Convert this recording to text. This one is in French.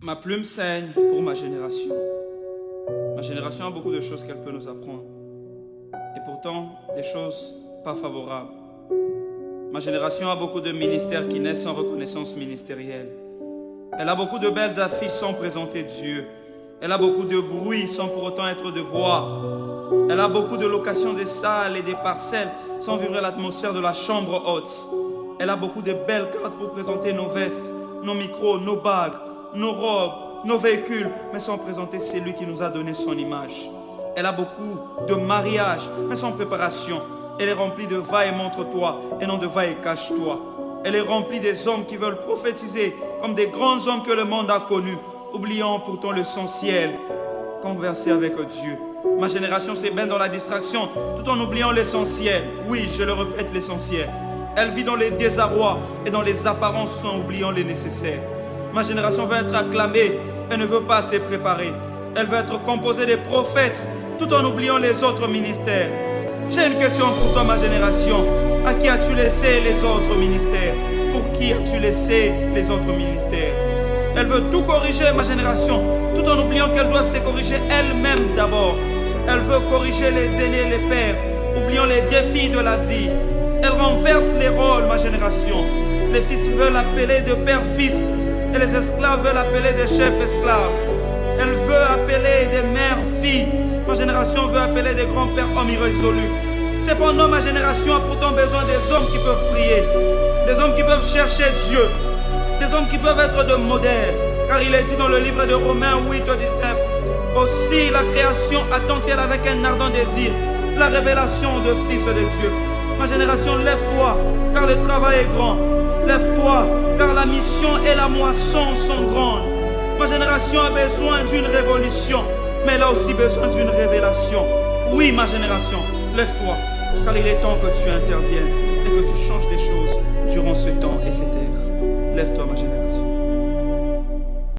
Ma plume saigne pour ma génération. Ma génération a beaucoup de choses qu'elle peut nous apprendre. Et pourtant, des choses pas favorables. Ma génération a beaucoup de ministères qui naissent sans reconnaissance ministérielle. Elle a beaucoup de belles affiches sans présenter Dieu. Elle a beaucoup de bruit sans pour autant être de voix. Elle a beaucoup de locations de salles et des parcelles sans vivre l'atmosphère de la chambre haute. Elle a beaucoup de belles cartes pour présenter nos vestes, nos micros, nos bagues, nos robes, nos véhicules, mais sans présenter celui qui nous a donné son image. Elle a beaucoup de mariages, mais sans préparation. Elle est remplie de va et montre-toi, et non de va et cache-toi. Elle est remplie des hommes qui veulent prophétiser comme des grands hommes que le monde a connus, oubliant pourtant l'essentiel, converser avec Dieu. Ma génération s'ébène dans la distraction, tout en oubliant l'essentiel. Oui, je le répète, l'essentiel. Elle vit dans les désarrois et dans les apparences, en oubliant les nécessaires. Ma génération veut être acclamée, elle ne veut pas se préparer. Elle veut être composée des prophètes, tout en oubliant les autres ministères. J'ai une question pour toi, ma génération. À qui as-tu laissé les autres ministères? Pour qui as-tu laissé les autres ministères? Elle veut tout corriger, ma génération, tout en oubliant qu'elle doit se corriger elle-même d'abord. Elle veut corriger les aînés et les pères, oubliant les défis de la vie. Elle renverse les rôles, ma génération. Les fils veulent appeler de père-fils et les esclaves veulent appeler des chefs-esclaves. Elle veut appeler des mères-filles. Ma génération veut appeler des grands-pères hommes irrésolus. Cependant, ma génération a pourtant besoin des hommes qui peuvent prier, des hommes qui peuvent chercher Dieu, des hommes qui peuvent être de modèles. Car il est dit dans le livre de Romains 8 au 19, aussi la création attend-elle avec un ardent désir la révélation de fils de Dieu. Ma génération, lève-toi, car le travail est grand. Lève-toi, car la mission et la moisson sont grandes. Ma génération a besoin d'une révolution, mais elle a aussi besoin d'une révélation. Oui, ma génération, lève-toi, car il est temps que tu interviennes et que tu changes des choses.